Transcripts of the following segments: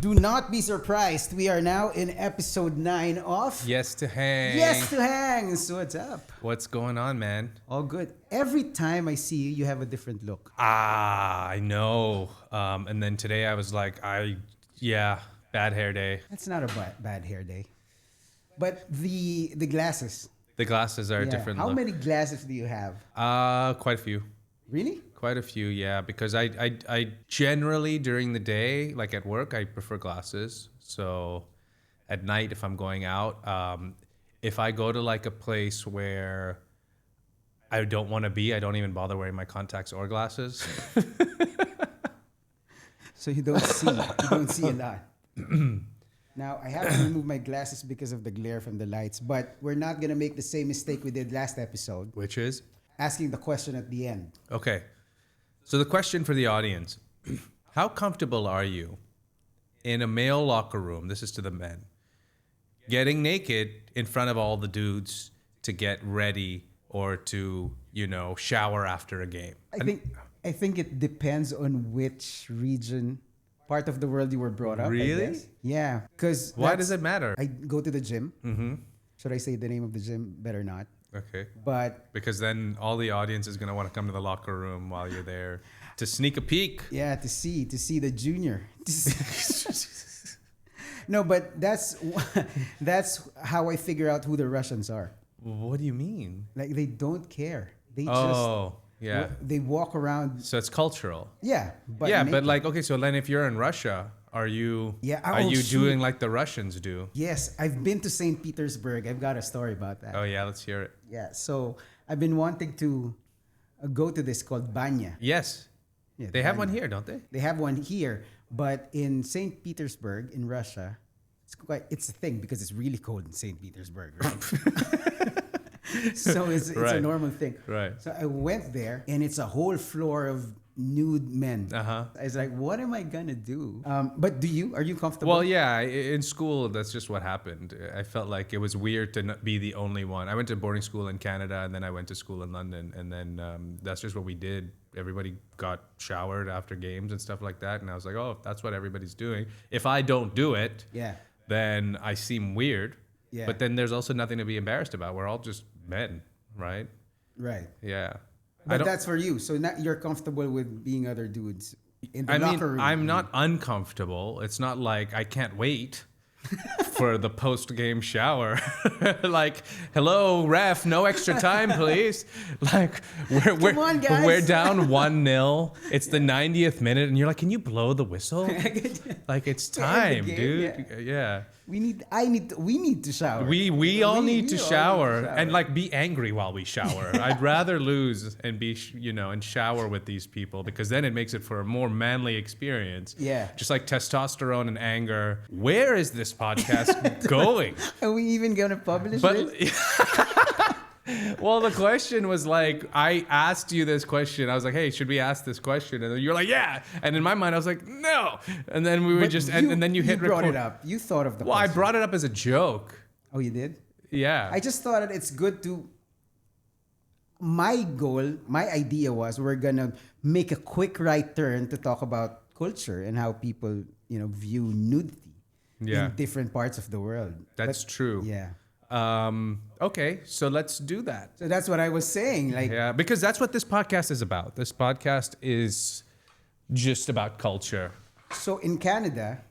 Do not be surprised. We are now in episode 9 of Yes to hang. Yes to Hang. So what's up? What's going on, man? All good. Every time I see you, you have a different look. I know. And then today I was like, bad hair day. That's not a bad hair day. But the glasses. The glasses are a different How look. many glasses do you have? Quite a few. Really? Quite a few, yeah. Because I generally during the day, like at work, I prefer glasses. So at night, if I'm going out, if I go to like a place where I don't want to be, I don't even bother wearing my contacts or glasses. So you don't see. You don't see a lot. Now, I have to remove my glasses because of the glare from the lights. But we're not going to make the same mistake we did last episode. Which is? Asking the question at the end. Okay. So the question for the audience, how comfortable are you in a male locker room, this is to the men, getting naked in front of all the dudes to get ready or to, shower after a game? I think it depends on which region, part of the world you were brought up. Really? I guess. Yeah. Because why does it matter? I go to the gym. Mm-hmm. Should I say the name of the gym? Better not. Okay. But because then all the audience is going to want to come to the locker room while you're there to sneak a peek. Yeah, to see the junior. No, but that's how I figure out who the Russians are. What do you mean? Like they don't care. They they walk around. So it's cultural. Yeah, but okay, so then if you're in Russia, are you shoot. doing like the Russians do? Yes, I've been to St. Petersburg. I've got a story about that. Oh yeah, let's hear it. Yeah, so I've been wanting to go to this called banya. Yes. Yeah, they have one here, don't they? They have one here, but in St. Petersburg in Russia, it's a thing because it's really cold in St. Petersburg, right? So it's a normal thing. Right. So I went there and it's a whole floor of nude men. Uh-huh. I was like, what am I gonna do? But are you comfortable? Well, yeah, in school, that's just what happened. I felt like it was weird to not be the only one. I went to boarding school in Canada and then I went to school in London. And then that's just what we did. Everybody got showered after games and stuff like that. And I was like, oh, if that's what everybody's doing. If I don't do it, then I seem weird. Yeah. But then there's also nothing to be embarrassed about. We're all just men, right? Right. Yeah. But that's for you. So now you're comfortable with being other dudes in the locker room. I'm not uncomfortable. It's not like I can't wait for the post-game shower. Like, hello, ref, no extra time, please. Like, we're down 1-0. It's the 90th minute, and you're like, can you blow the whistle? Like, it's time, dude. Yeah. We need to shower. We all need to shower and like be angry while we shower. I'd rather lose and be and shower with these people because then it makes it for a more manly experience. Yeah. Just like testosterone and anger. Where is this podcast going? Are we even gonna publish it? Well, the question was like, I asked you this question. I was like, hey, should we ask this question? And then you're like, yeah. And in my mind, I was like, no. And then we were and then you hit record. You brought it up. You thought of the question. I brought it up as a joke. Oh, you did? Yeah. I just thought it's good to... My idea was we're going to make a quick right turn to talk about culture and how people, view nudity in different parts of the world. That's true. Yeah. Okay, so let's do that. So that's what I was saying. Because that's what this podcast is about. This podcast is just about culture. So in Canada,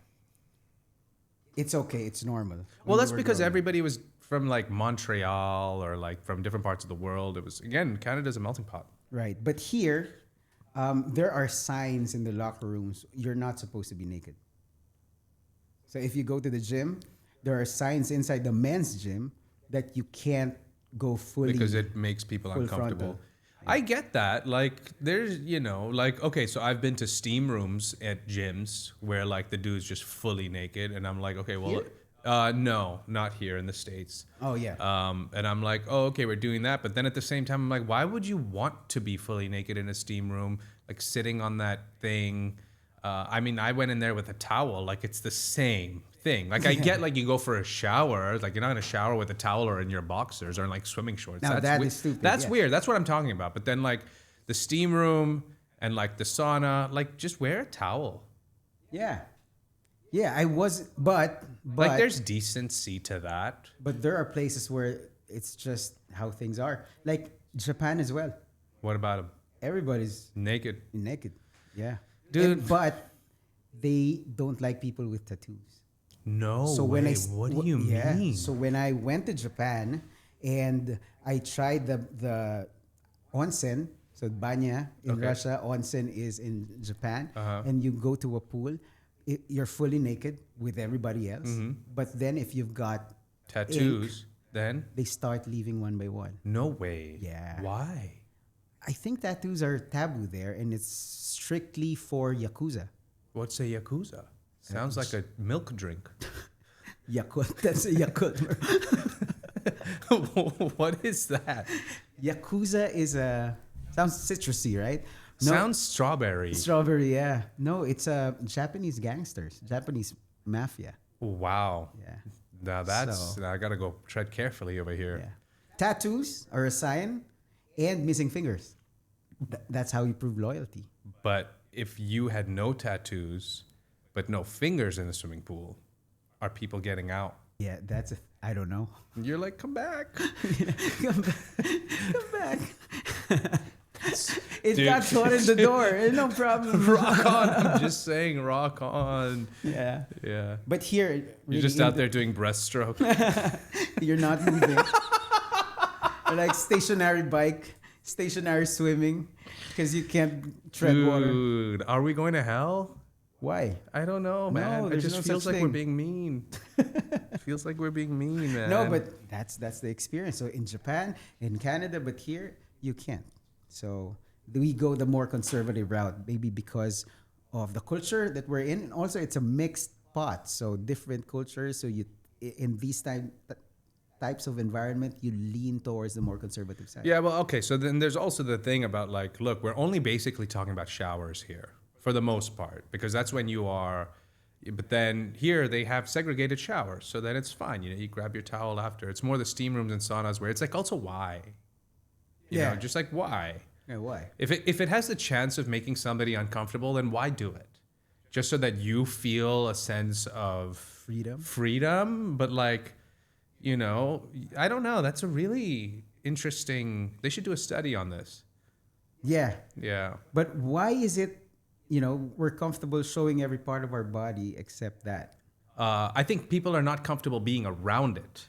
it's okay. It's normal. Well, that's because everybody was from like Montreal or like from different parts of the world. It was, again, Canada's a melting pot. Right. But here, there are signs in the locker rooms. You're not supposed to be naked. So if you go to the gym, there are signs inside the men's gym that you can't go fully because it makes people uncomfortable. Frontal. I get that. Like there's, okay, so I've been to steam rooms at gyms where like the dude's just fully naked and I'm like, okay, well, no, not here in the States. Oh yeah. And I'm like, oh, okay, we're doing that. But then at the same time, I'm like, why would you want to be fully naked in a steam room, like sitting on that thing? I went in there with a towel, like it's the same thing. Like I get like you go for a shower, like you're not gonna shower with a towel or in your boxers or in like swimming shorts. Now that is stupid. That's weird. That's what I'm talking about. But then like the steam room and like the sauna, like just wear a towel. Yeah. Yeah, I was, but Like there's decency to that. but there are places where it's just how things are. Like Japan as well. What about him? Everybody's Naked. naked. Yeah. Dude. But they don't like people with tattoos. No So way. when I What do you mean? So when I went to Japan and I tried the onsen, so banya in Okay. Russia, onsen is in Japan, Uh-huh. and you go to a pool, you're fully naked with everybody else. Mm-hmm. But then if you've got Tattoos. Then? they start leaving one by one. No way. Yeah. Why? I think tattoos are taboo there, and it's strictly for yakuza. What's a yakuza? Sounds like a milk drink. Yakult. That's a Yakult. What is that? Yakuza is sounds citrusy, right? Sounds strawberry. Strawberry. Yeah. No, it's Japanese gangsters, Japanese mafia. Wow. Yeah. Now that's So- now I gotta go tread carefully over here. Yeah. Tattoos are a sign, and missing fingers. That's how you prove loyalty. But if you had no tattoos, but no fingers in the swimming pool, are people getting out? Yeah, I don't know. You're like, come back. Come back. Come back. It Dude. got caught in the door. No problem. Rock on. I'm just saying, rock on. Yeah. Yeah. But here, You're really just in out the- there doing breaststroke. You're not moving. Or like stationary bike, stationary swimming, because you can't tread water. Dude, are we going to hell? Why? I don't know, man. It there's just no feels such like we're thing. being mean. Feels like we're being mean, man. No, but that's the experience. So in Japan, in Canada, but here you can't. So we go the more conservative route, maybe because of the culture that we're in, and also it's a mixed pot. So different cultures. So you in these types of environment, you lean towards the more conservative side. Yeah, well, okay. So then there's also the thing about like, look, we're only basically talking about showers here for the most part, because that's when you are. But then here they have segregated showers, so then it's fine. You know, you grab your towel after. It's more the steam rooms and saunas where it's like also why. You Yeah. know, just like why. Yeah, why? If it has the chance of making somebody uncomfortable, then why do it? Just so that you feel a sense of freedom, but like, you know, I don't know. That's a really interesting. They should do a study on this. Yeah. Yeah. But why is it, we're comfortable showing every part of our body except that? I think people are not comfortable being around it.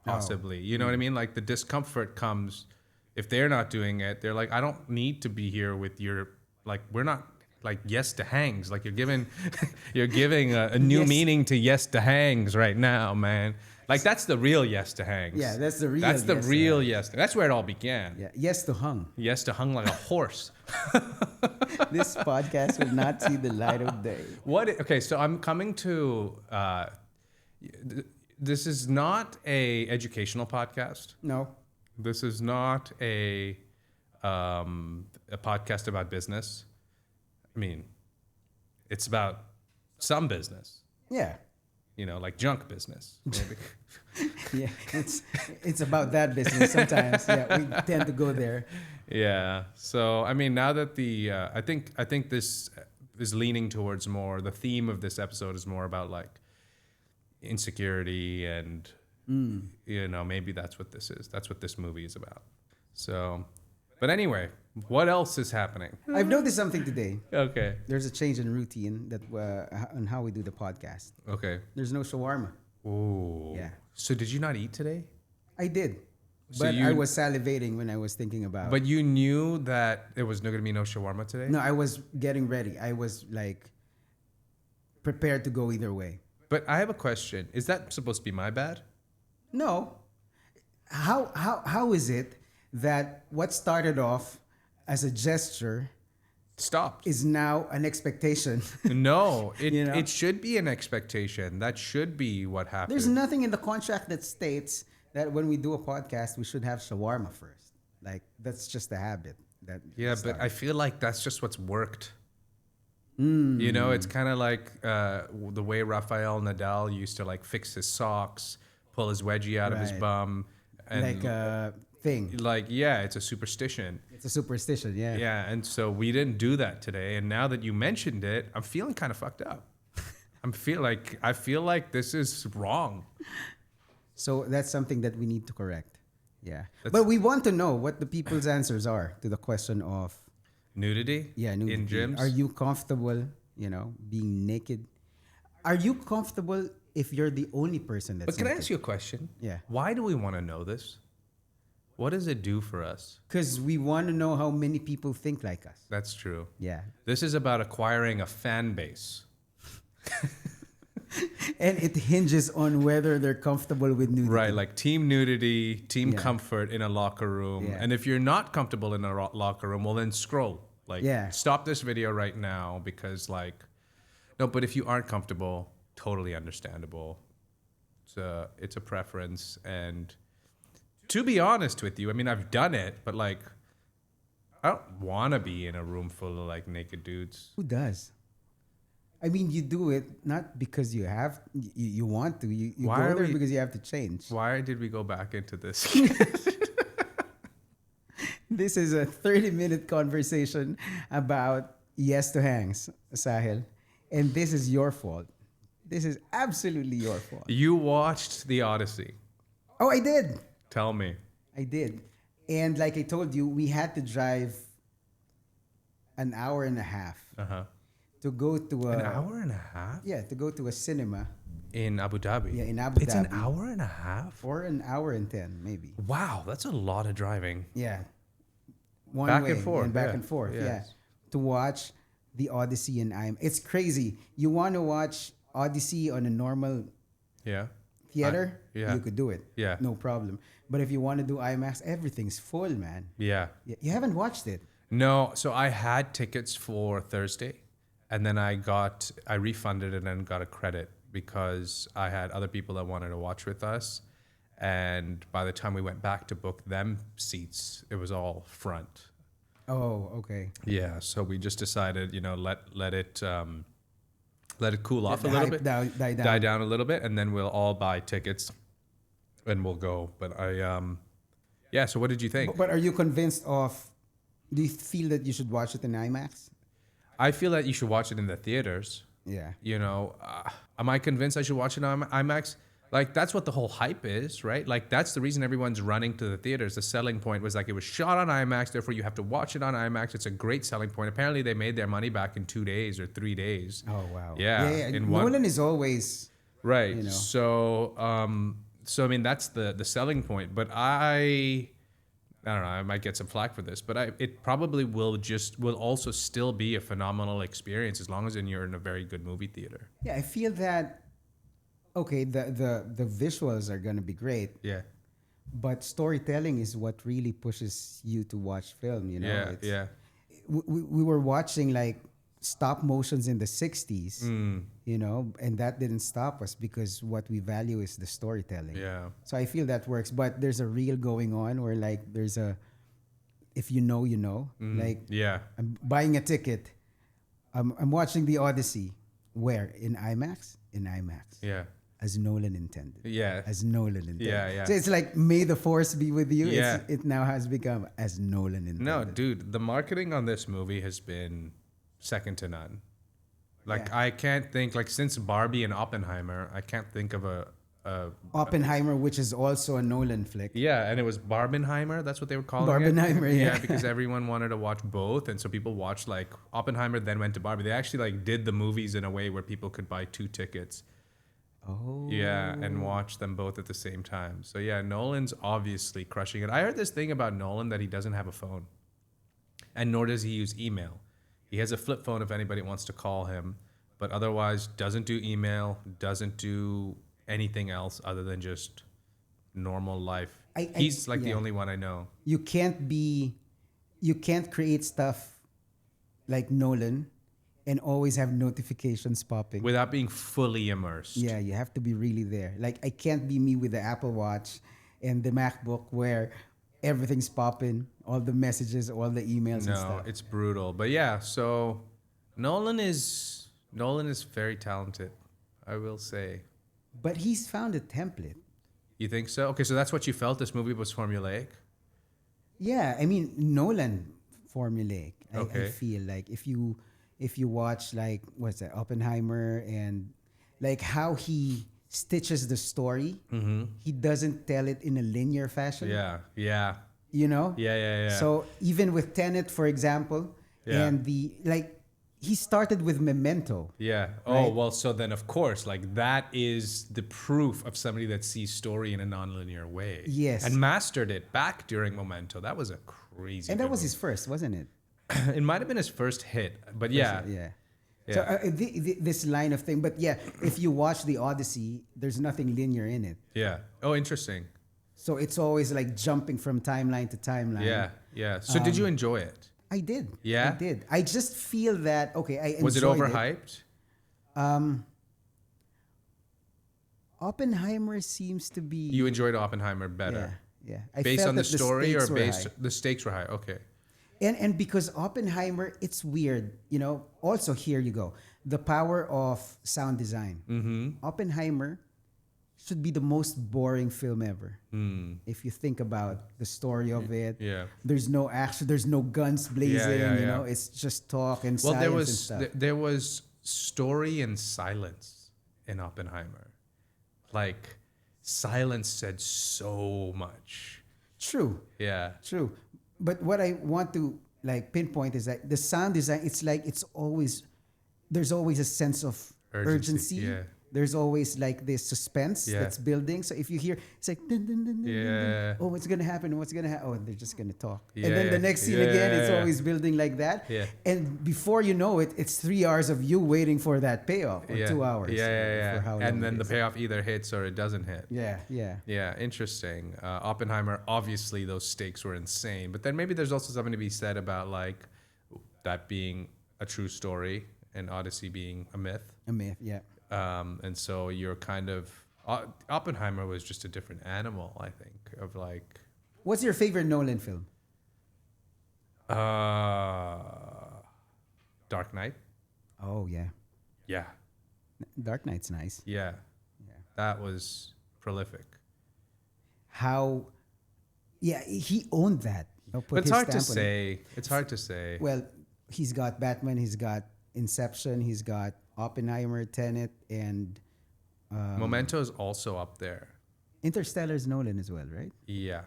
Possibly, you know what I mean? Like the discomfort comes if they're not doing it. They're like, I don't need to be here with your like. We're not like yes to hangs. Like you're giving a new Yes. meaning to yes to hangs right now, man. Like that's the real yes to hangs. Yeah, that's the real. That's the yes, real yes. That's where it all began. Yeah, yes to hung. Yes to hung like a horse. This podcast will not see the light of day. What? Okay, so I'm coming to. This is not a educational podcast. No. This is not a podcast about business. I mean, it's about some business. Yeah. You know, like junk business. Maybe. Yeah. It's about that business sometimes. Yeah, we tend to go there. Yeah. So I mean, now that the I think this is leaning towards more. The theme of this episode is more about like insecurity and maybe that's what this is. That's what this movie is about. So, but anyway, what else is happening? I've noticed something today. Okay. There's a change in routine that on how we do the podcast. Okay. There's no shawarma. Ooh. Yeah. So did you not eat today? I did. So But you- I was salivating when I was thinking about But you knew that there was going to be no shawarma today? No, I was getting ready. I was like prepared to go either way. But I have a question. Is that supposed to be my bad? No. How is it that what started off as a gesture Stopped. is now an expectation? No, it You know? it should be an expectation. That should be what happened. There's nothing in the contract that states that when we do a podcast, we should have shawarma first. Like that's just a habit. That Yeah, but started. I feel like that's just what's worked. You know, it's kind of like the way Rafael Nadal used to like fix his socks, pull his wedgie out of his Right. bum, and like a thing. yeah, it's a superstition. It's a superstition. Yeah. Yeah, and so we didn't do that today. And now that you mentioned it, I'm feeling kind of fucked up. I feel like this is wrong. So that's something that we need to correct. Yeah. That's- But we want to know what the people's answers are to the question of, Nudity? yeah, nudity. In gyms? Are you comfortable, being naked? Are you comfortable if you're the only person that's But can I naked? ask you a question? Yeah. Why do we want to know this? What does it do for us? Because we want to know how many people think like us. That's true. Yeah. This is about acquiring a fan base. And it hinges on whether they're comfortable with nudity. Right, like team nudity, team Yeah. comfort in a locker room. Yeah. And if you're not comfortable in a locker room, well, then scroll. Like, Yeah. stop this video right now because, no, but if you aren't comfortable, totally understandable. It's a preference. And to be honest with you, I mean, I've done it, but I don't want to be in a room full of naked dudes. Who does? I mean, you do it not because you have, you want to. You Why go are there we- because you have to change. Why did we go back into this? This is a 30-minute conversation about yes to hangs, Sahil. And this is your fault. This is absolutely your fault. You watched the Odyssey. Oh, I did. Tell me. I did. And like I told you, we had to drive an hour and a half Uh-huh. to go to An hour and a half? Yeah, to go to a cinema. In Abu Dhabi. Yeah, in Abu It's an Dhabi. hour and a half? Or an hour and 10, maybe. Wow, that's a lot of driving. Yeah. One Back way and forth, and back yeah. and forth. Yes. Yeah. To watch the Odyssey in IMAX. It's crazy. You want to watch Odyssey on a normal Yeah. theater? yeah. You could do it. Yeah. No problem. But if you want to do IMAX, everything's full, man. Yeah. You haven't watched it. No, so I had tickets for Thursday and then I refunded it and got a credit because I had other people that wanted to watch with us. And by the time we went back to book them seats, it was all front. Oh, okay. Yeah, so we just decided, let it cool off a The little hype bit, die down. die down a little bit, and then we'll all buy tickets, and we'll go. But yeah. So what did you think? But are you convinced of? Do you feel that you should watch it in IMAX? I feel that you should watch it in the theaters. Yeah. Am I convinced I should watch it on IMAX? That's what the whole hype is, right? That's the reason everyone's running to the theaters. The selling point was it was shot on IMAX, therefore you have to watch it on IMAX. It's a great selling point. Apparently they made their money back in 2 days or 3 days. Oh wow. Yeah. Nolan is always Right. You know. So I mean that's the selling point. But I don't know, I might get some flack for this, but it probably will also still be a phenomenal experience as long as you're in a very good movie theater. Yeah, I feel that. Okay, the visuals are gonna be great, Yeah. but storytelling is what really pushes you to watch film. Yeah. It's- Yeah. We were watching stop motions in the 60s, Mm. and that didn't stop us because what we value is the storytelling. Yeah. So I feel that works, but there's a reel going on where there's a, if you know, Yeah. I'm buying a ticket. I'm watching the Odyssey. Where? In IMAX? In IMAX. Yeah. As Nolan intended. Yeah. As Nolan intended. Yeah. So it's like, may the force be with you. Yeah. It now has become as Nolan intended. No, dude, the marketing on this movie has been second to none. I can't think since Barbie and Oppenheimer, I can't think of a Oppenheimer, which is also a Nolan flick. yeah, and it was Barbenheimer. That's what they were calling it. Barbenheimer, yeah. because everyone wanted to watch both, and so people watched Oppenheimer, then went to Barbie. They actually did the movies in a way where people could buy 2 tickets. Oh. Yeah, and watch them both at the same time. So yeah, Nolan's obviously crushing it. I heard this thing about Nolan that he doesn't have a phone, and nor does he use email. He has a flip phone if anybody wants to call him, but otherwise doesn't do email, doesn't do anything else other than just normal life. He's the yeah. only one I know. You can't create stuff like Nolan and always have notifications popping. Without being fully immersed. Yeah, you have to be really there. I can't be me with the Apple Watch and the MacBook where everything's popping, all the messages, all the emails and No, stuff. it's brutal. But yeah, so Nolan is very talented, I will say. But he's found a template. You think so? Okay, so that's what you felt. This movie was formulaic. Yeah, I mean Nolan formulaic. I Okay. feel if you watch what's that, Oppenheimer and like how he stitches the story. He doesn't tell it in a linear fashion. Yeah. Yeah. You know. Yeah. So even with Tenet, for example, Yeah. and he started with Memento. Yeah. Right. Well, so then of course, like that is the proof of somebody that sees story in a nonlinear way. Yes. And mastered it back during Memento. That was a crazy. And that good was movie. his first, wasn't it? It might have been his first hit, but yeah. Yeah. Yeah. So this line of thing, but yeah, if you watch the Odyssey, there's nothing linear in it. Yeah. Oh, interesting. So it's always like jumping from timeline to timeline. Yeah. Yeah. So did you enjoy it? I did. Yeah? I did. I just feel that okay. I enjoyed Was it overhyped? Oppenheimer seems to be. You enjoyed Oppenheimer better. Yeah. I Based felt on the that story or stakes were based high. the stakes were high. Okay. And because Oppenheimer, it's weird, you know. Also, here you go, the power of sound design. Oppenheimer should be the most boring film ever. If you think about the story of it, Yeah. there's no action, there's no guns blazing, yeah. you know. It's just talk and Well, science there and was stuff. there was story and silence in Oppenheimer. Like silence said so much. True. Yeah. True. But what I want to like pinpoint is that the sound design, it's like there's always a sense of urgency. Yeah. There's always like this suspense Yeah. that's building. So if you hear, it's like, dun, dun, dun, dun, dun, Yeah. dun. Oh, what's going to happen? What's going to happen? Oh, they're just going to talk. Yeah, and then yeah. the next scene Yeah, again, it's yeah. always building like that. Yeah. And before you know it, it's 3 hours of you waiting for that payoff or Yeah. 2 hours. Yeah. For how long And then it the is. payoff either hits or it doesn't hit. Yeah. Yeah, interesting. Oppenheimer, obviously those stakes were insane, but then maybe there's also something to be said about like that being a true story and Odyssey being a myth. A myth, yeah. And so you're kind of Oppenheimer was just a different animal, I think, of like What's your favorite Nolan film? Dark Knight. Oh, yeah. Yeah, Dark Knight's nice. yeah, Yeah. that was prolific. How, yeah, he owned that. You know, put But it's his hard to stamp on it. say. It's hard to say. Well, he's got Batman, he's got Inception, he's got Oppenheimer, Tenet, and Memento is also up there. Interstellar's Nolan as well, right? Yeah.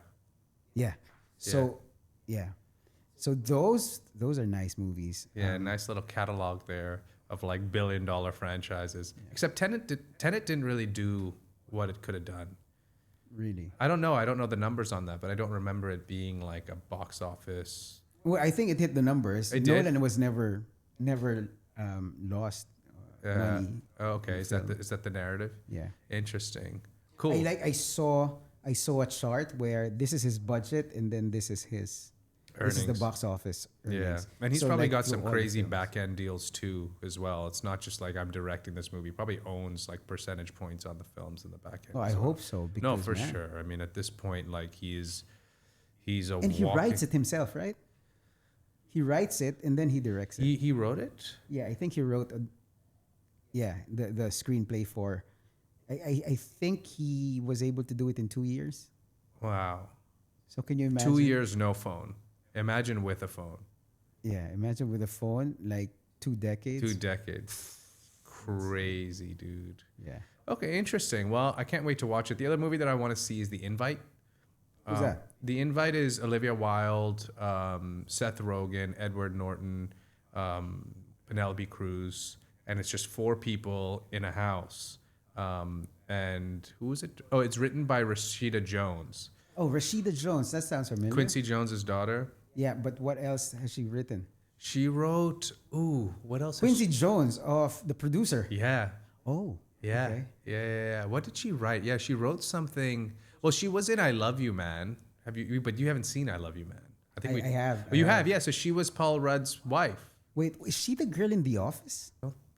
Yeah. So, yeah. So those are nice movies. Yeah, nice little catalog there of like billion-dollar franchises. Except Tenet didn't really do what it could have done. Really. I don't know. I don't know the numbers on that, but I don't remember it being like a box office. Well, I think it hit the numbers. It did? Nolan was never lost money. Oh, okay. Is that the narrative? Yeah. Interesting. Cool. I saw a chart where this is his budget and then this is the Earnings. box office Yeah, earnings. and he's So, probably like, got for some all the crazy films. back end deals too, as well. It's not just like I'm directing this movie. He probably owns like percentage points on the films in the back end. Oh, I as well. hope so. No, Because, for man. sure. I mean, at this point, like he's a And he walking- writes it himself, right? He writes it and then he directs it. He wrote it. Yeah, I think he wrote the screenplay for. I think he was able to do it in 2 years. Wow. So can you imagine? 2 years, no phone. Imagine with a phone. Yeah, imagine with a phone, like 2 decades. 2 decades. Crazy, dude. Yeah. Okay, interesting. Well, I can't wait to watch it. The other movie that I want to see is The Invite. Who's that? The Invite is Olivia Wilde, Seth Rogen, Edward Norton, Penelope Cruz, and it's just 4 people in a house. And who is it? Oh, it's written by Rashida Jones, Oh, Rashida Jones. That sounds familiar. Quincy Jones's daughter. Yeah, but what else has she written? She wrote. Ooh, what else? has Quincy Jones, of the producer. Yeah. Oh. Yeah. Okay. Yeah. What did she write? Yeah, she wrote something. Well, she was in I Love You, Man. Have you? But you haven't seen I Love You, Man. I have. Oh, you have, yeah. So she was Paul Rudd's wife. Wait, is she the girl in The Office?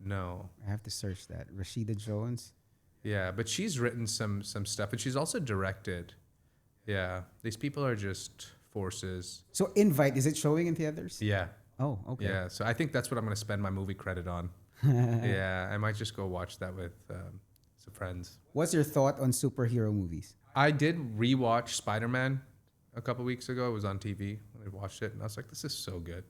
No. I have to search that. Rashida Jones. Yeah, but she's written some stuff, and she's also directed. Yeah, these people are just forces. So Invite, is it showing in theaters? Yeah. Oh, okay. Yeah. So I think that's what I'm going to spend my movie credit on. Yeah, I might just go watch that with some friends. What's your thought on superhero movies? I did rewatch Spider-Man a couple weeks ago. It was on TV. I watched it, and I was like, "This is so good."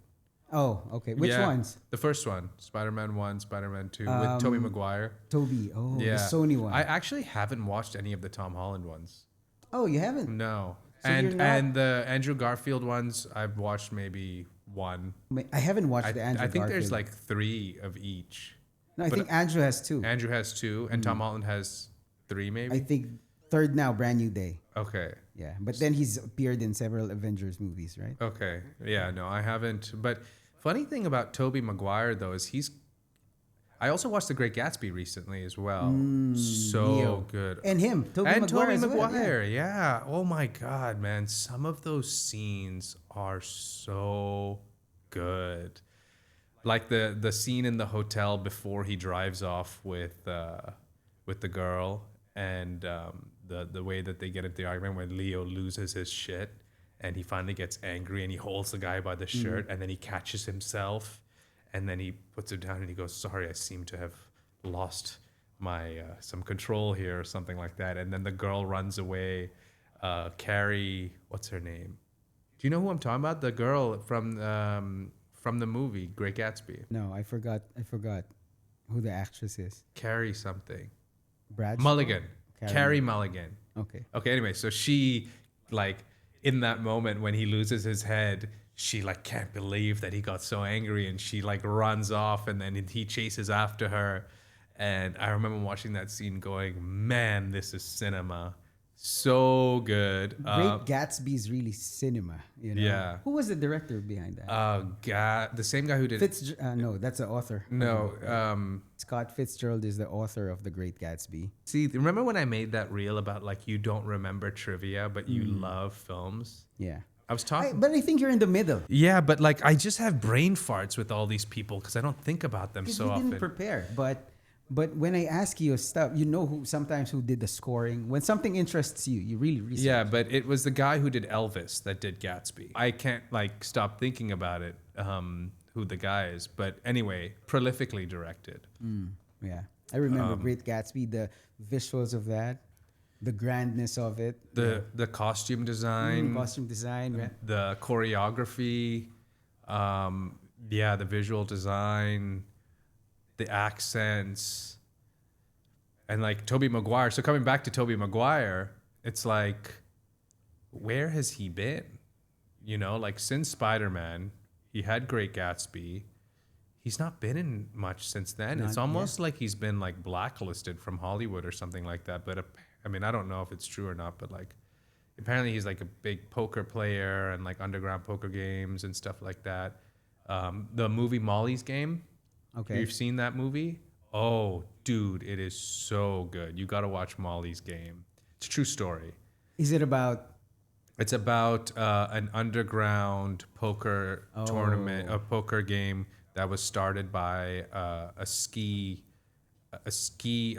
Oh, okay. Which Yeah, ones? the first one, Spider-Man 1, Spider-Man 2, with Tobey Maguire. Toby. Oh, the Yeah. Sony one. I actually haven't watched any of the Tom Holland ones. Oh, you haven't? No. So you're not. And the Andrew Garfield ones, I've watched maybe one. I haven't watched the Andrew I think Garfield. there's like 3 of each. No, I but- think Andrew has two. Andrew has 2, and Tom Holland has 3 maybe. I think third now, Brand New Day. Okay. Yeah, but then he's appeared in several Avengers movies, right? Okay. Yeah, no, I haven't. But funny thing about Tobey Maguire though is I also watched The Great Gatsby recently as well. So Neo. good. And him, Tobey Maguire. Tobey as well, Maguire, yeah. Oh my god, man. Some of those scenes are so good. Like the scene in the hotel before he drives off with the girl, and the way that they get into the argument when Leo loses his shit and he finally gets angry and he holds the guy by the shirt and then he catches himself and then he puts it down and he goes, "Sorry, I seem to have lost my some control here," or something like that. And then the girl runs away. Carrie, what's her name? Do you know who I'm talking about? The girl from the movie Great Gatsby. No, I forgot who the actress is. Carrie something. Brad Mulligan. Carrie Mulligan. Okay. Okay, anyway, so she, like, in that moment when he loses his head, she, like, can't believe that he got so angry, and she, like, runs off, and then he chases after her. And I remember watching that scene going, man, this is cinema. So good. Great Gatsby is really cinema, you know. Yeah. Who was the director behind that? The same guy who did... no, that's the author. No, Scott Fitzgerald is the author of The Great Gatsby. see, remember when I made that reel about, like, you don't remember trivia, but you love films? Yeah. I was talking... But I think you're in the middle. Yeah, but like I just have brain farts with all these people because I don't think about them Because so we often. didn't prepare. But when I ask you stuff, you know who did the scoring. When something interests you, you really research. Yeah, but it was the guy who did Elvis that did Gatsby. I can't like stop thinking about it, who the guy is. But anyway, prolifically directed. Yeah. I remember Great Gatsby, the visuals of that, the grandness of it, The costume design, costume design. Right? the choreography, the visual design, the accents, and like Tobey Maguire. So coming back to Tobey Maguire, it's like, where has he been? You know, like since Spider-Man, he had Great Gatsby. He's not been in much since then. It's almost like he's been like blacklisted from Hollywood or something like that. But I mean, I don't know if it's true or not, but like apparently he's like a big poker player and like underground poker games and stuff like that. The movie Molly's Game. Okay. You've seen that movie? Oh, dude, it is so good. You got to watch Molly's Game. It's a true story. Is it about? It's about an underground poker tournament, a poker game that was started by a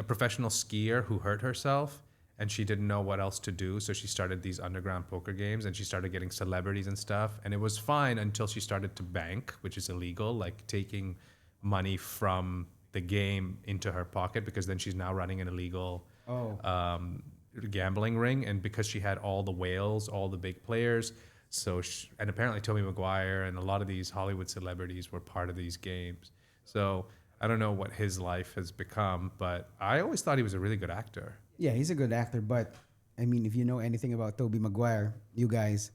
professional skier who hurt herself, and she didn't know what else to do, so she started these underground poker games, and she started getting celebrities and stuff, and it was fine until she started to bank, which is illegal, like taking money from the game into her pocket, because then she's now running an illegal gambling ring. And because she had all the whales, all the big players, and apparently Tobey Maguire and a lot of these Hollywood celebrities were part of these games. So I don't know what his life has become, but I always thought he was a really good actor. Yeah, he's a good actor. But I mean, if you know anything about Tobey Maguire, you guys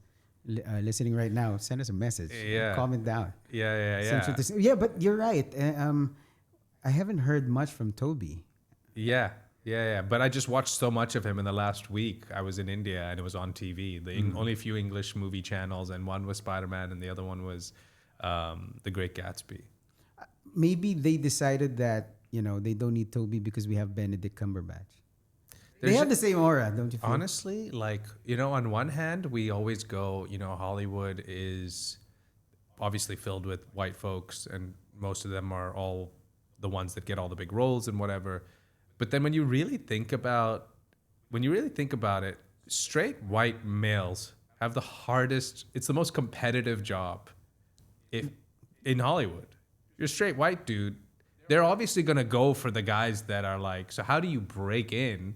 listening right now, send us a message. Yeah. Comment down. Yeah. Yeah, but you're right. I haven't heard much from Toby. Yeah. But I just watched so much of him in the last week. I was in India and it was on TV. Only a few English movie channels, and one was Spider-Man and the other one was The Great Gatsby. Maybe they decided that, they don't need Toby because we have Benedict Cumberbatch. They have the same aura, don't you feel? Honestly, like, on one hand, we always go, Hollywood is obviously filled with white folks, and most of them are all the ones that get all the big roles and whatever. But then when you really think about it, straight white males have the hardest, it's the most competitive job in Hollywood. You're a straight white dude. They're obviously going to go for the guys that are like, so how do you break in?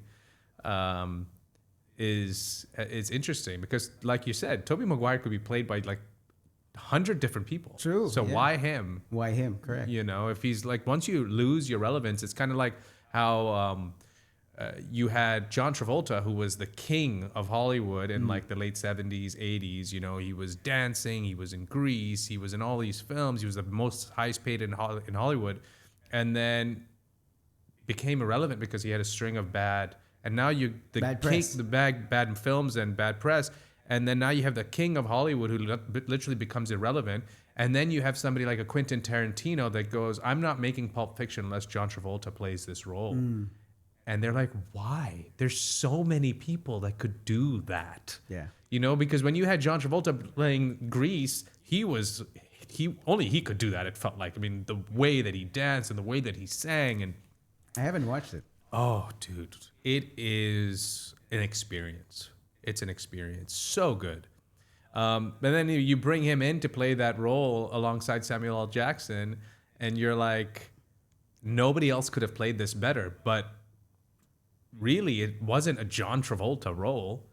Is interesting because, like you said, Tobey Maguire could be played by like 100 different people. True, So yeah. why him? Why him? Correct. You know, if he's like, once you lose your relevance, it's kind of like how you had John Travolta, who was the king of Hollywood in like the late 70s, 80s. You know, he was dancing, he was in Grease, he was in all these films, he was the most highest paid in Hollywood, and then became irrelevant because he had a string of bad, and now you the Bad king, press. the bad films and bad press, and then now you have the king of Hollywood who literally becomes irrelevant, and then you have somebody like a Quentin Tarantino that goes, I'm not making Pulp Fiction unless John Travolta plays this role. And they're like, why? There's so many people that could do that. Yeah. You know, because when you had John Travolta playing Grease, he could do that, it felt like. I mean, the way that he danced and the way that he sang, and I haven't watched it. oh, dude, it is an experience. It's an experience. So good. And then you bring him in to play that role alongside Samuel L. Jackson, and you're like, nobody else could have played this better. But really, it wasn't a John Travolta role.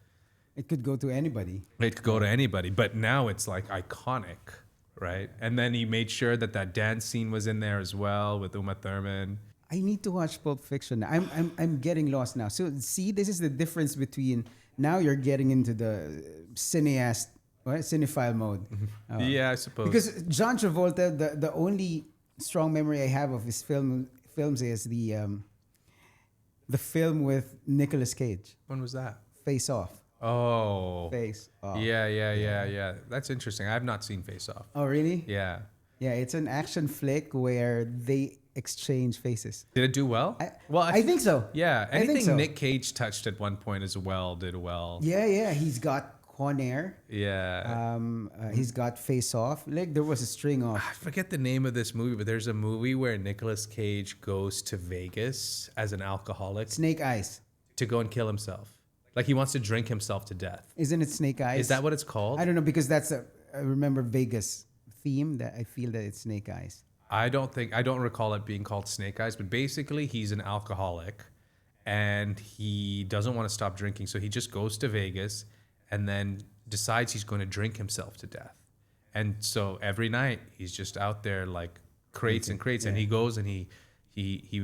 It could go to anybody. It could go to anybody, but now it's like iconic, right? And then he made sure that that dance scene was in there as well with Uma Thurman. I need to watch Pulp Fiction. I'm getting lost now. So see, this is the difference between now you're getting into the cinephile mode. Yeah, I suppose. Because John Travolta, the only strong memory I have of his films is the film with Nicolas Cage, When was that? Face Off. Oh. Face Off. Yeah. That's interesting. I have not seen Face Off. Oh, really? Yeah. Yeah, it's an action flick where they exchange faces. Did it do well? I think so. Yeah. I think Anything so. Nic Cage touched at one point as well did well. Yeah. He's got Con Air. Yeah. He's got Face Off. Like there was a string of. I forget the name of this movie, but there's a movie where Nicolas Cage goes to Vegas as an alcoholic Snake Eyes. to go and kill himself. Like he wants to drink himself to death. Isn't it Snake Eyes? Is that what it's called? I don't know because I remember Vegas theme that I feel that it's Snake Eyes. I don't recall it being called Snake Eyes, but basically he's an alcoholic and he doesn't want to stop drinking. So he just goes to Vegas and then decides he's going to drink himself to death. And so every night he's just out there like crates and crates, and he goes and he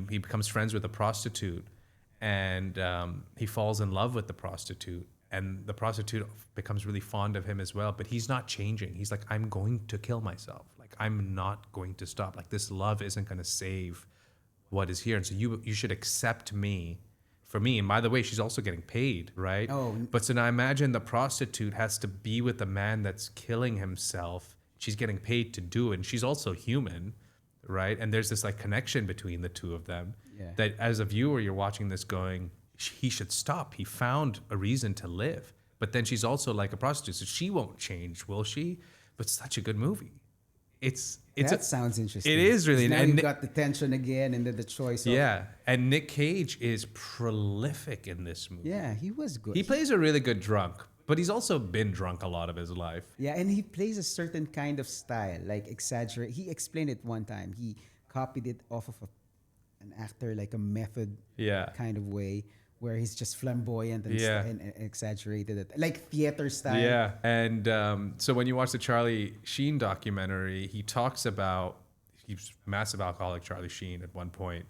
becomes friends with a prostitute, and he falls in love with the prostitute, and the prostitute becomes really fond of him as well, but he's not changing. He's like, I'm going to kill myself. Like, I'm not going to stop. Like, this love isn't going to save what is here. And so you should accept me for me. And by the way, she's also getting paid, right? Oh. But so now imagine the prostitute has to be with a man that's killing himself. She's getting paid to do it. And she's also human, right? And there's this like connection between the two of them that as a viewer, you're watching this going, he should stop. He found a reason to live. But then she's also like a prostitute, so she won't change, will she? But such a good movie. That sounds interesting. It is really. Now and you've got the tension again, and then the choice. Yeah, and Nic Cage is prolific in this movie. Yeah, he was good. He plays a really good drunk, but he's also been drunk a lot of his life. Yeah, and he plays a certain kind of style, like exaggerate. He explained it one time. He copied it off of an actor, like a method kind of way, where he's just flamboyant and exaggerated it, like theater style. Yeah, and so when you watch the Charlie Sheen documentary, he talks about he's massive alcoholic Charlie Sheen at one point,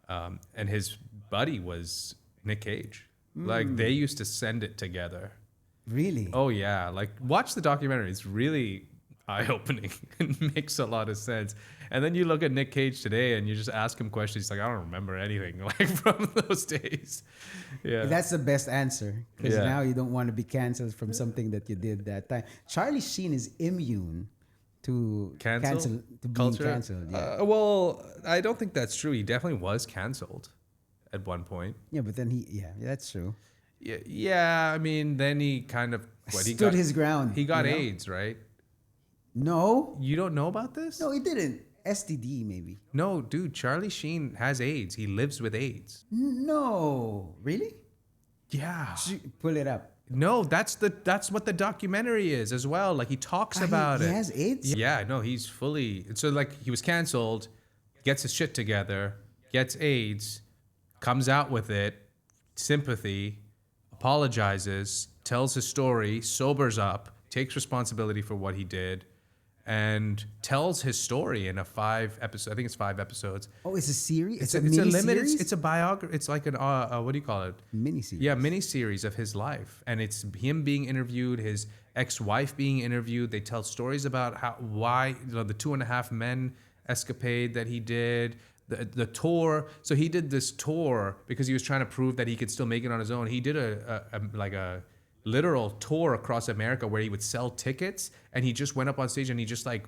and his buddy was Nic Cage. Like they used to send it together. Really? Oh yeah, like watch the documentary. It's really eye-opening and makes a lot of sense. And then you look at Nic Cage today and you just ask him questions. He's like, I don't remember anything like from those days. Yeah. That's the best answer, because now you don't want to be canceled from something that you did that time. Charlie Sheen is immune to being canceled. Yeah. Well, I don't think that's true. He definitely was canceled at one point. Yeah, but then that's true. Yeah. I mean, then he kind of stood his ground. He got AIDS, right? No. You don't know about this? No, he didn't. STD maybe. No, dude. Charlie Sheen has AIDS. He lives with AIDS. No, really? Yeah. Pull it up. No, that's what the documentary is as well. Like he talks about it. He has AIDS? Yeah, no, he's fully. So like he was canceled, gets his shit together, gets AIDS, comes out with it, sympathy, apologizes, tells his story, sobers up, takes responsibility for what he did, and tells his story in a 5 episode. I think it's 5 episodes. Oh, it's a series. It's a mini limited. series? It's a biography. It's like an what do you call it? Mini series. Yeah, mini series of his life, and it's him being interviewed, his ex-wife being interviewed. They tell stories about why the 2.5 Men escapade that he did, the tour. So he did this tour because he was trying to prove that he could still make it on his own. He did a literal tour across America where he would sell tickets, and he just went up on stage and he just like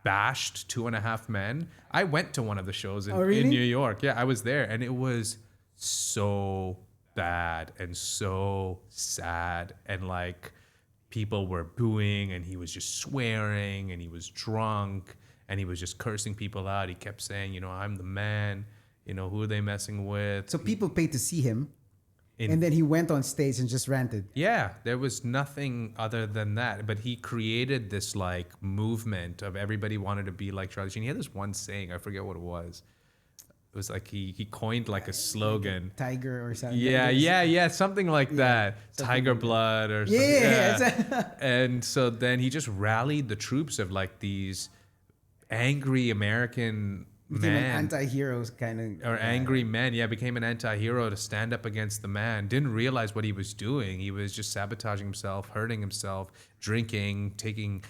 bashed 2.5 Men. I went to one of the shows in New York. Yeah, I was there, and it was so bad and so sad, and like people were booing, and he was just swearing, and he was drunk, and he was just cursing people out. He kept saying, I'm the man, who are they messing with? So people paid to see him, and then he went on stage and just ranted. Yeah, there was nothing other than that. But he created this like movement of everybody wanted to be like Charlie Sheen. He had this one saying, I forget what it was. It was like he coined like a slogan. Like a tiger or something. Yeah, something like that. Tiger blood or something. Yeah. And so then he just rallied the troops of like these angry American Became men. an anti-hero kind of. Or angry men. Yeah, became an anti-hero to stand up against the man. Didn't realize what he was doing. He was just sabotaging himself, hurting himself, drinking, taking...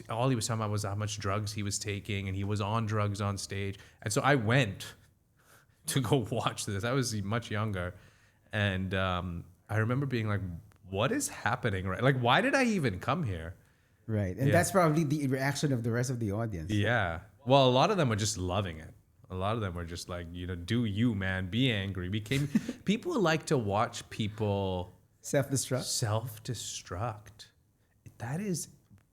all he was talking about was how much drugs he was taking, and he was on drugs on stage. And so I went to go watch this. I was much younger, and I remember being like, what is happening, right? Like, why did I even come here? Right. And that's probably the reaction of the rest of the audience. Yeah. Well, a lot of them were just loving it. A lot of them were just like, do you, man, be angry. People like to watch people self-destruct. That is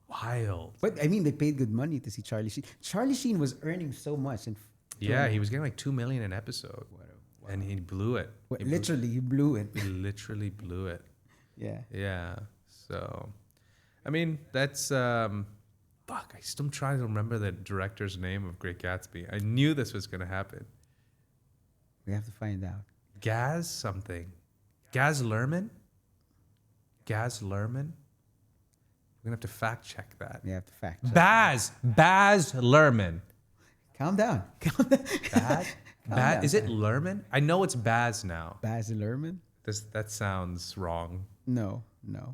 wild. But I mean, they paid good money to see Charlie Sheen. Charlie Sheen was earning so much, and yeah, he was getting like $2 million an episode. Wow. And he blew it. He blew it. He literally blew it. Yeah. Yeah. So, I mean, that's I still trying to remember the director's name of Great Gatsby. I knew this was going to happen. We have to find out. Gaz something. Gaz Luhrmann? Gaz Luhrmann? We're going to have to fact check that. We have to fact check. Baz Luhrmann. Calm down. Baz? Is it Luhrmann? I know it's Baz now. Baz Luhrmann? That sounds wrong. No.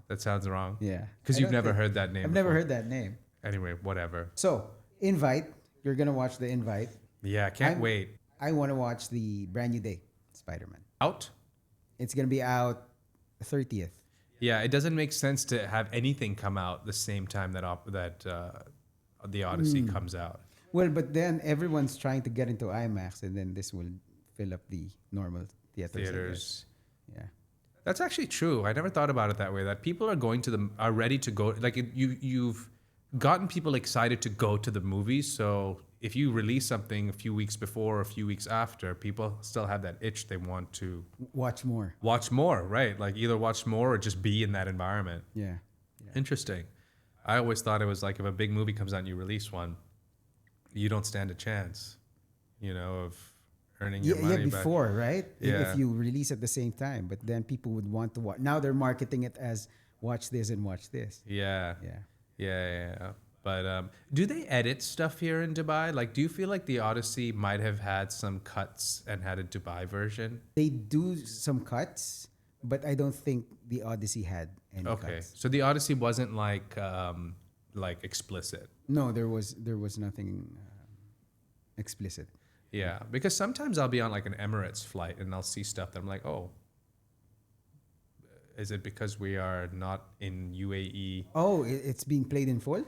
That sounds wrong? Yeah. Because you've never heard that name I've before. never heard that name. Anyway, whatever. So, Invite. You're going to watch The Invite. Yeah, can't wait. I want to watch the Brand New Day, Spider-Man. Out? It's going to be out 30th. Yeah, it doesn't make sense to have anything come out the same time that the Odyssey comes out. Well, but then everyone's trying to get into IMAX, and then this will fill up the normal theaters. Yeah. That's actually true. I never thought about it that way. That people are ready to go. Like you've gotten people excited to go to the movies. So if you release something a few weeks before or a few weeks after, people still have that itch. They want to watch more. Right? Like either watch more or just be in that environment. Yeah. Interesting. I always thought it was like if a big movie comes out and you release one, you don't stand a chance, of earning your money back. Before, right? Yeah. If you release at the same time, but then people would want to watch. Now they're marketing it as watch this and watch this. Yeah. But do they edit stuff here in Dubai? Like, do you feel like the Odyssey might have had some cuts and had a Dubai version? They do some cuts, but I don't think the Odyssey had any cuts. Okay, so the Odyssey wasn't like explicit. No, there was nothing explicit. Yeah, because sometimes I'll be on like an Emirates flight and I'll see stuff that I'm like, oh, is it because we are not in UAE? Oh, it's being played in full?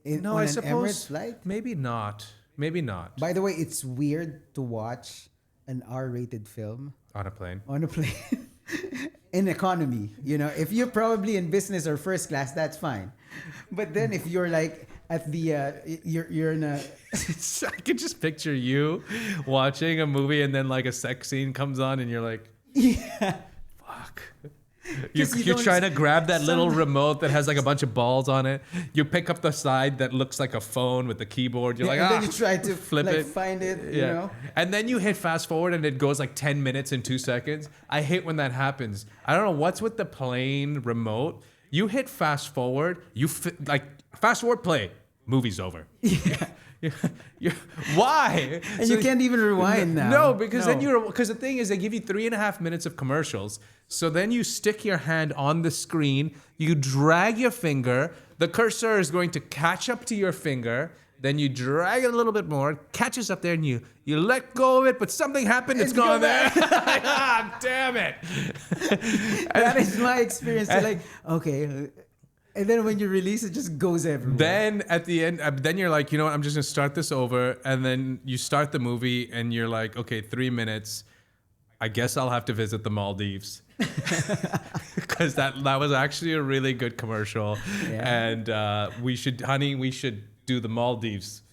No, I suppose Emirates flight? Maybe not. By the way, it's weird to watch an R-rated film on a plane. In economy. If you're probably in business or first class, that's fine. But then if you're like at the you're in a I could just picture you watching a movie and then like a sex scene comes on and you're like, yeah, fuck. You're trying to grab that little remote that has like a bunch of balls on it. You pick up the side that looks like a phone with the keyboard. You're like, and then you try to flip like it, find it. And then you hit fast forward and it goes like 10 minutes and 2 seconds. I hate when that happens. I don't know what's with the plane remote. You hit fast forward. Like fast forward play. movie's over. Why? And you can't even rewind now. No, because then because the thing is, they give you 3.5 minutes of commercials. So then you stick your hand on the screen, you drag your finger, the cursor is going to catch up to your finger. Then you drag it a little bit more, catches up there, and you let go of it, but something happened, it's gone there. Ah, damn it. That is my experience. Like, okay. And then when you release, it just goes everywhere. Then at the end, then you're like, you know what, I'm just going to start this over. And then you start the movie, and you're like, okay, 3 minutes. I guess I'll have to visit the Maldives. Because that was actually a really good commercial. Yeah. And we should do the Maldives.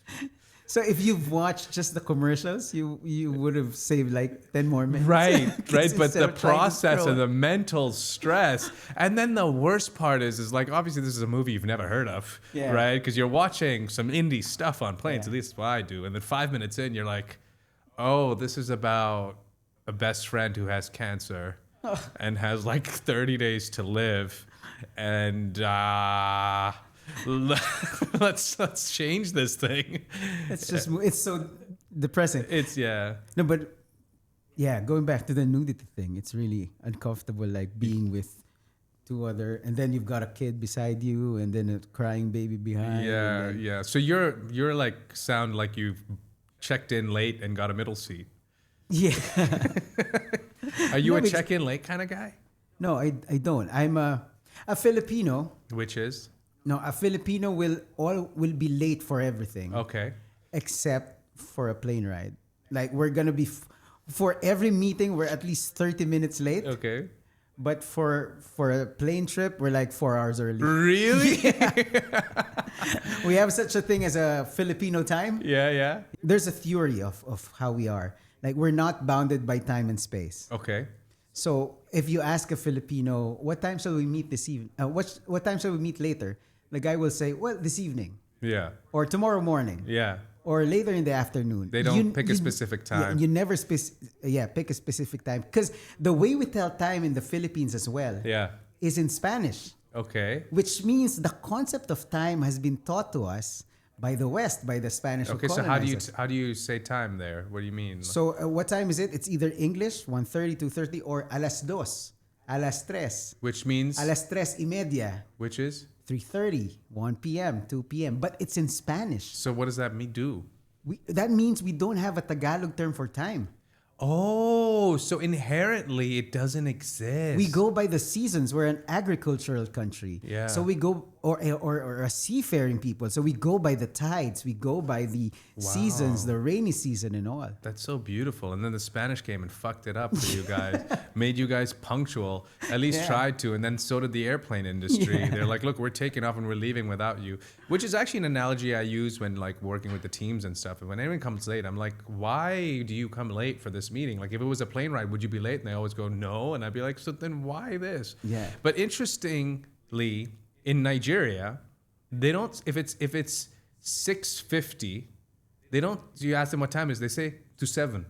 So if you've watched just the commercials, you would have saved like 10 more minutes. Right. But the process and the mental stress. And then the worst part is like, obviously this is a movie you've never heard of, right? Because you're watching some indie stuff on planes, at least what I do. And then 5 minutes in, you're like, oh, this is about a best friend who has cancer and has like 30 days to live. And let's change this thing. It's so depressing. No, but going back to the nudity thing, it's really uncomfortable, like being with two other, and then you've got a kid beside you, and then a crying baby behind. So you're like sound like you've checked in late and got a middle seat. Yeah. Are you a check-in late kind of guy? No, I don't. I'm a Filipino. Which is? No, a Filipino will be late for everything. Okay. Except for a plane ride. Like we're gonna be for every meeting we're at least 30 minutes late. Okay. But for a plane trip we're like 4 hours early. Really? We have such a thing as a Filipino time. Yeah. There's a theory of how we are. Like we're not bounded by time and space. Okay. So if you ask a Filipino, what time shall we meet this evening? What time shall we meet later? The guy will say, well, this evening. Yeah. Or tomorrow morning. Yeah. Or later in the afternoon. They don't pick a specific time. Yeah, you never pick a specific time. Because the way we tell time in the Philippines as well is in Spanish. Okay. Which means the concept of time has been taught to us by the West, by the Spanish colonizers. So how do you say time there? What do you mean? So what time is it? It's either English, 1:30, 2:30, or alas dos, alas tres. Which means? Alas 3:30. Which is? 3:30, 1 p.m., 2 p.m. But it's in Spanish. So what does that do? That means we don't have a Tagalog term for time. Oh, so inherently it doesn't exist. We go by the seasons. We're an agricultural country. Yeah. So we go, or a seafaring people. So we go by the tides. We go by the seasons, the rainy season and all. That's so beautiful. And then the Spanish came and fucked it up for you guys. Made you guys punctual. At least tried to. And then so did the airplane industry. Yeah. They're like, look, we're taking off and we're leaving without you. Which is actually an analogy I use when like working with the teams and stuff. And when anyone comes late, I'm like, why do you come late for this meeting? Like if it was a plane ride, would you be late? And they always go, no. And I'd be like, so then why this? Yeah. But interestingly, in Nigeria, they don't, if it's 6:50, they don't, you ask them what time it is, they say to 7.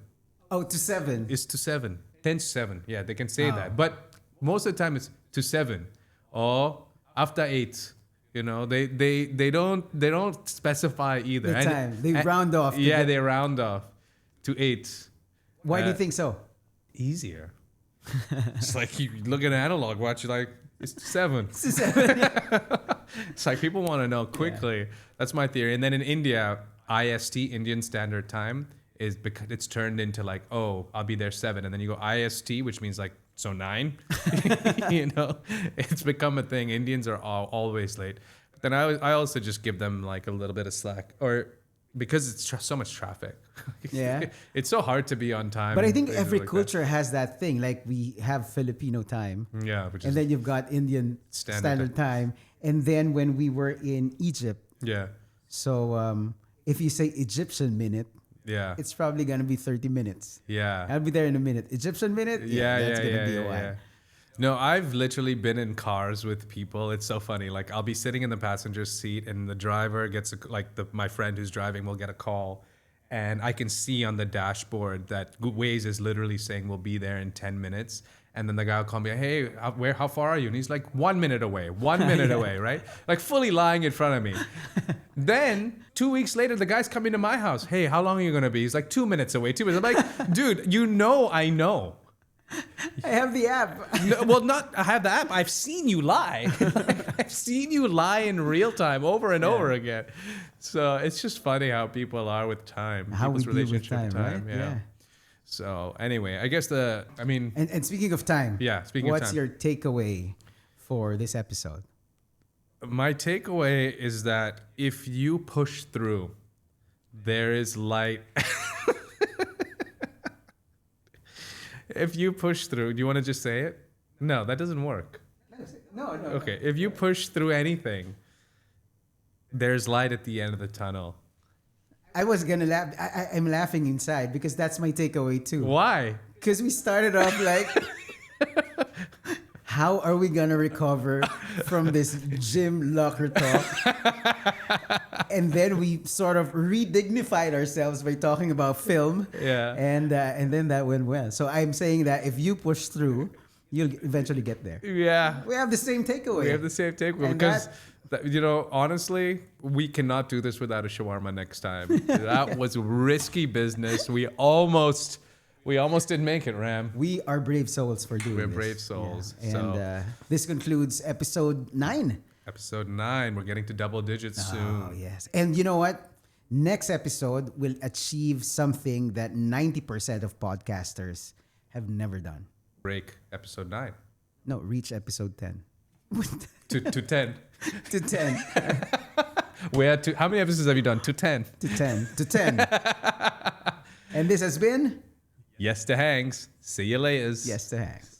Oh, to 7. It's to 7. 10 to 7. Yeah, they can say that. But most of the time it's to 7 or after 8. You know, they don't specify either. The time. They round off. Yeah, they round off to 8. Why do you think so? Easier. It's like you look at an analog watch, you're like, it's 7. It's 7. It's like people want to know quickly. Yeah. That's my theory. And then in India, IST, Indian Standard Time, is because it's turned into like, oh, I'll be there 7. And then you go IST, which means like, so 9. You know, it's become a thing. Indians are always late. But then I also just give them like a little bit of slack, or because it's so much traffic. Yeah. It's so hard to be on time. But I think every culture has that thing. Like we have Filipino time. Yeah. And then you've got Indian standard time. And then when we were in Egypt. Yeah. So if you say Egyptian minute. Yeah. It's probably going to be 30 minutes. Yeah. I'll be there in a minute. Egyptian minute? That's going to be a while. Yeah. No, I've literally been in cars with people. It's so funny. Like I'll be sitting in the passenger seat and the driver gets my friend who's driving will get a call and I can see on the dashboard that Waze is literally saying we'll be there in 10 minutes. And then the guy will call me, hey, how far are you? And he's like, 1 minute away, 1 minute away, right? Like fully lying in front of me. Then 2 weeks later, the guy's coming to my house. Hey, how long are you going to be? He's like 2 minutes away, 2 minutes. I'm like, dude, I know. I have the app. No, well, I have the app. I've seen you lie. I've seen you lie in real time over and over again. So it's just funny how people are with time. How People's we deal with relationship time, right? Yeah. So anyway, I guess And speaking of time. Yeah, speaking of time. What's your takeaway for this episode? My takeaway is that if you push through, there is light. If you push through, do you want to just say it? No, that doesn't work. No. Okay, if you push through anything, there's light at the end of the tunnel. I was gonna laugh. I'm laughing inside because that's my takeaway too. Why? Because we started off like, how are we gonna recover from this gym locker talk? And then we sort of redignified ourselves by talking about film. Yeah. And then that went well. So I'm saying that if you push through, you'll eventually get there. Yeah. We have the same takeaway. We have the same takeaway And because, honestly, we cannot do this without a shawarma next time. That was risky business. We almost didn't make it, Ram. We are brave souls for doing We're this. brave souls. Yeah. So And this concludes episode 9. episode 9, we're getting to double digits soon. Oh, yes. And you know what? Next episode will achieve something that 90% of podcasters have never done. Break episode 9 No, reach episode 10. to 10. To 10. How many episodes have you done? To 10. To 10. To 10. And this has been Yes to Hangs. See you later. Yes to Hangs.